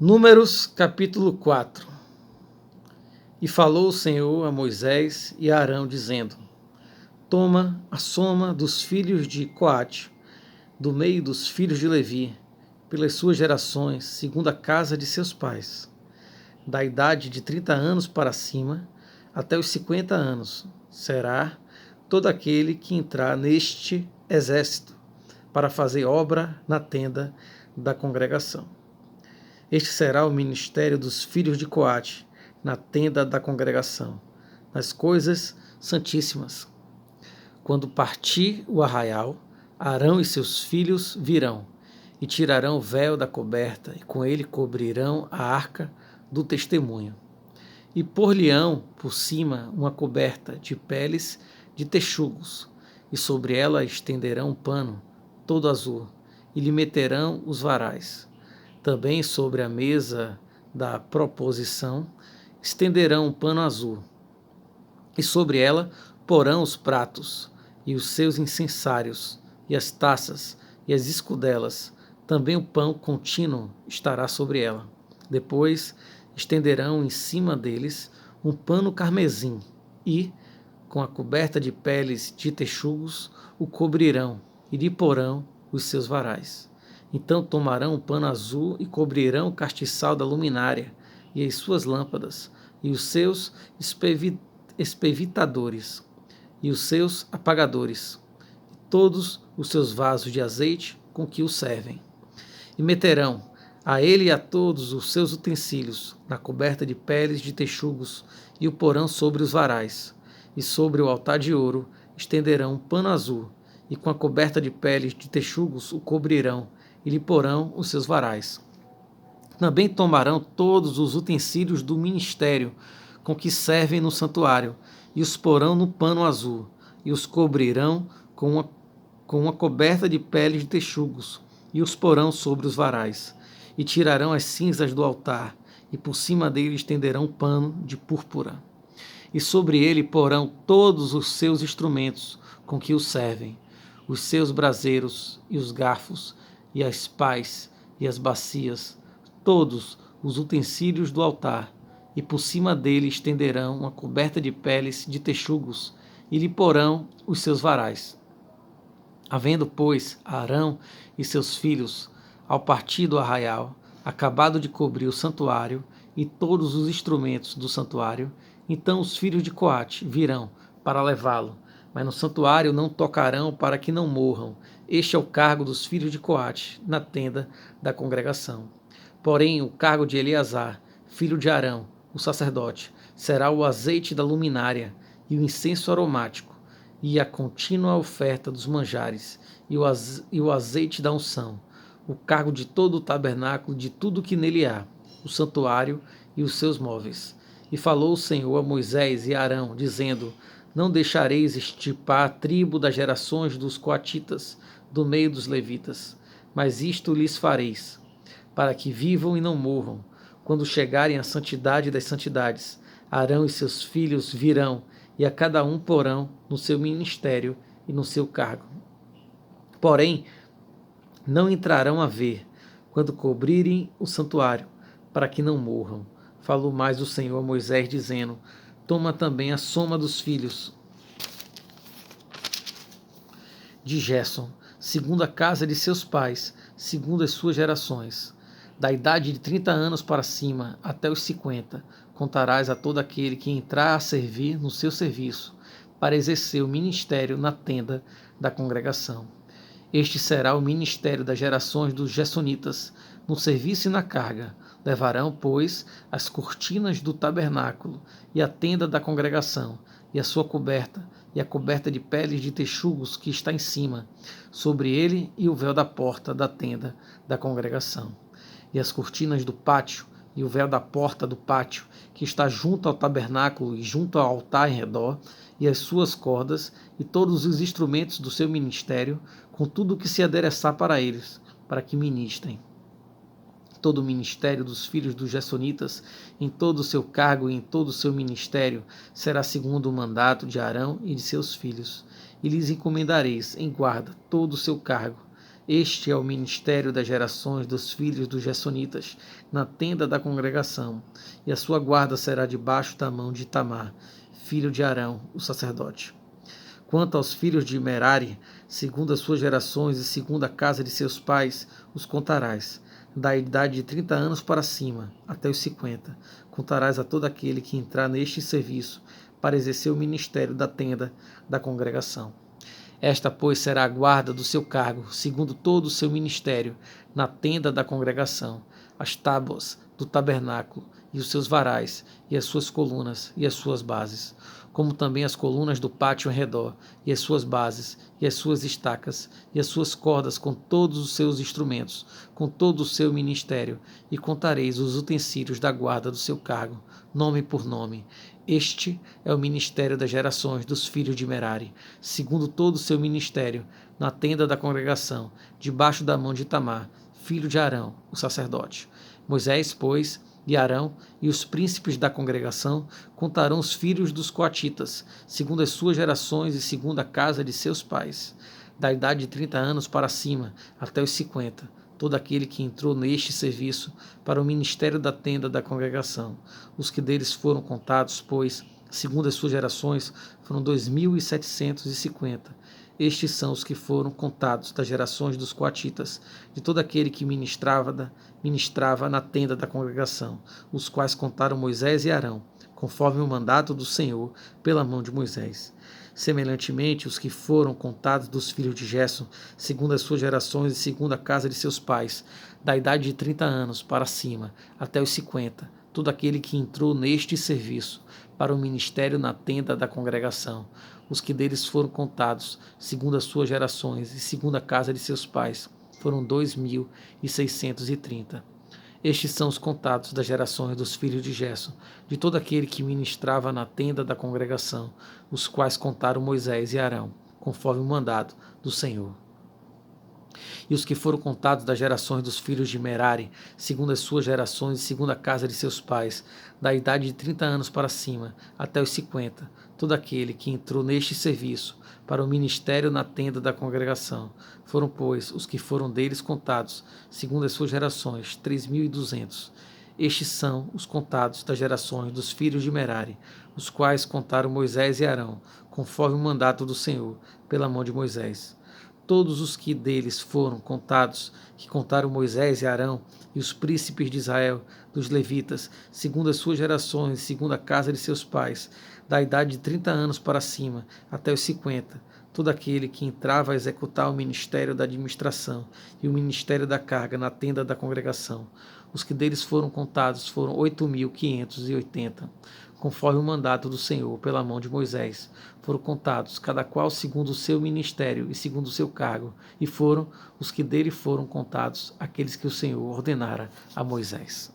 Números capítulo 4. E falou o Senhor a Moisés e a Arão, dizendo: Toma a soma dos filhos de Coate, do meio dos filhos de Levi, pelas suas gerações, segundo a casa de seus pais, da idade de 30 anos para cima, até os 50 anos, será todo aquele que entrar neste exército, para fazer obra na tenda da congregação. Este será o ministério dos filhos de Coate, na tenda da congregação, nas coisas santíssimas. Quando partir o arraial, Arão e seus filhos virão, e tirarão o véu da coberta, e com ele cobrirão a arca do testemunho. E por-lhe-ão por cima uma coberta de peles de texugos, e sobre ela estenderão um pano todo azul, e lhe meterão os varais. Também sobre a mesa da proposição estenderão um pano azul, e sobre ela porão os pratos, e os seus incensários, e as taças, e as escudelas. Também o pão contínuo estará sobre ela. Depois estenderão em cima deles um pano carmesim, e, com a coberta de peles de texugos, o cobrirão, e lhe porão os seus varais. Então tomarão um pano azul e cobrirão o castiçal da luminária, e as suas lâmpadas, e os seus espevitadores, e os seus apagadores, e todos os seus vasos de azeite com que o servem. E meterão a ele e a todos os seus utensílios na coberta de peles de texugos, e o porão sobre os varais. E sobre o altar de ouro estenderão um pano azul, e com a coberta de peles de texugos o cobrirão, e lhe porão os seus varais. Também tomarão todos os utensílios do ministério com que servem no santuário, e os porão no pano azul, e os cobrirão com uma coberta de peles de texugos, e os porão sobre os varais. E tirarão as cinzas do altar, e por cima dele estenderão um pano de púrpura. E sobre ele porão todos os seus instrumentos com que o servem, os seus braseiros, e os garfos, e as pás, e as bacias, todos os utensílios do altar, e por cima dele estenderão uma coberta de peles de texugos, e lhe porão os seus varais. Havendo, pois, Arão e seus filhos, ao partir do arraial, acabado de cobrir o santuário e todos os instrumentos do santuário, então os filhos de Coate virão para levá-lo, mas no santuário não tocarão para que não morram. Este é o cargo dos filhos de Coate na tenda da congregação. Porém, o cargo de Eleazar, filho de Arão, o sacerdote, será o azeite da luminária e o incenso aromático, e a contínua oferta dos manjares, e o azeite da unção, o cargo de todo o tabernáculo, de tudo que nele há, o santuário e os seus móveis. E falou o Senhor a Moisés e a Arão, dizendo: Não deixareis extirpar a tribo das gerações dos coatitas do meio dos levitas, mas isto lhes fareis, para que vivam e não morram. Quando chegarem à santidade das santidades, Arão e seus filhos virão, e a cada um porão no seu ministério e no seu cargo. Porém, não entrarão a ver, quando cobrirem o santuário, para que não morram. Falou mais o Senhor a Moisés, dizendo: Toma também a soma dos filhos de Gerson, segundo a casa de seus pais, segundo as suas gerações. Da idade de 30 anos para cima, até os 50, contarás a todo aquele que entrar a servir no seu serviço, para exercer o ministério na tenda da congregação. Este será o ministério das gerações dos Gersonitas, no serviço e na carga. Levarão, pois, as cortinas do tabernáculo, e a tenda da congregação, e a sua coberta, e a coberta de peles de texugos que está em cima, sobre ele, e o véu da porta da tenda da congregação. E as cortinas do pátio, e o véu da porta do pátio, que está junto ao tabernáculo e junto ao altar em redor, e as suas cordas, e todos os instrumentos do seu ministério, com tudo o que se adereçar para eles, para que ministrem. Todo o ministério dos filhos dos Gersonitas, em todo o seu cargo e em todo o seu ministério, será segundo o mandato de Arão e de seus filhos, e lhes encomendareis em guarda todo o seu cargo. Este é o ministério das gerações dos filhos dos Gersonitas, na tenda da congregação, e a sua guarda será debaixo da mão de Itamar, filho de Arão, o sacerdote. Quanto aos filhos de Merari, segundo as suas gerações e segundo a casa de seus pais, os contarás, da idade de 30 anos para cima, até os 50. Contarás a todo aquele que entrar neste serviço, para exercer o ministério da tenda da congregação. Esta, pois, será a guarda do seu cargo, segundo todo o seu ministério, na tenda da congregação, as tábuas do tabernáculo, e os seus varais, e as suas colunas, e as suas bases, como também as colunas do pátio em redor, e as suas bases, e as suas estacas, e as suas cordas, com todos os seus instrumentos, com todo o seu ministério, e contareis os utensílios da guarda do seu cargo, nome por nome. Este é o ministério das gerações dos filhos de Merari, segundo todo o seu ministério, na tenda da congregação, debaixo da mão de Itamar, filho de Arão, o sacerdote. Moisés, pois, e Arão e os príncipes da congregação contarão os filhos dos coatitas, segundo as suas gerações e segundo a casa de seus pais, da idade de 30 anos para cima, até os 50, todo aquele que entrou neste serviço para o ministério da tenda da congregação. Os que deles foram contados, pois, segundo as suas gerações, foram 2.750. Estes são os que foram contados das gerações dos coatitas, de todo aquele que ministrava na tenda da congregação, os quais contaram Moisés e Arão, conforme o mandato do Senhor, pela mão de Moisés. Semelhantemente, os que foram contados dos filhos de Gerson, segundo as suas gerações e segundo a casa de seus pais, da idade de 30 anos para cima, até os 50, todo aquele que entrou neste serviço, para o ministério na tenda da congregação. Os que deles foram contados, segundo as suas gerações e segundo a casa de seus pais, foram 2.630. Estes são os contados das gerações dos filhos de Gerson, de todo aquele que ministrava na tenda da congregação, os quais contaram Moisés e Arão, conforme o mandado do Senhor. E os que foram contados das gerações dos filhos de Merari, segundo as suas gerações e segundo a casa de seus pais, da idade de 30 anos para cima, até os 50, todo aquele que entrou neste serviço, para o ministério na tenda da congregação. Foram, pois, os que foram deles contados, segundo as suas gerações, 3.200. Estes são os contados das gerações dos filhos de Merari, os quais contaram Moisés e Arão, conforme o mandato do Senhor, pela mão de Moisés. Todos os que deles foram contados, que contaram Moisés e Arão, e os príncipes de Israel, dos levitas, segundo as suas gerações, segundo a casa de seus pais, da idade de 30 anos para cima, até os 50, todo aquele que entrava a executar o ministério da administração e o ministério da carga na tenda da congregação. Os que deles foram contados foram 8.580, conforme o mandato do Senhor, pela mão de Moisés. Foram contados, cada qual segundo o seu ministério e segundo o seu cargo, e foram os que dele foram contados, aqueles que o Senhor ordenara a Moisés.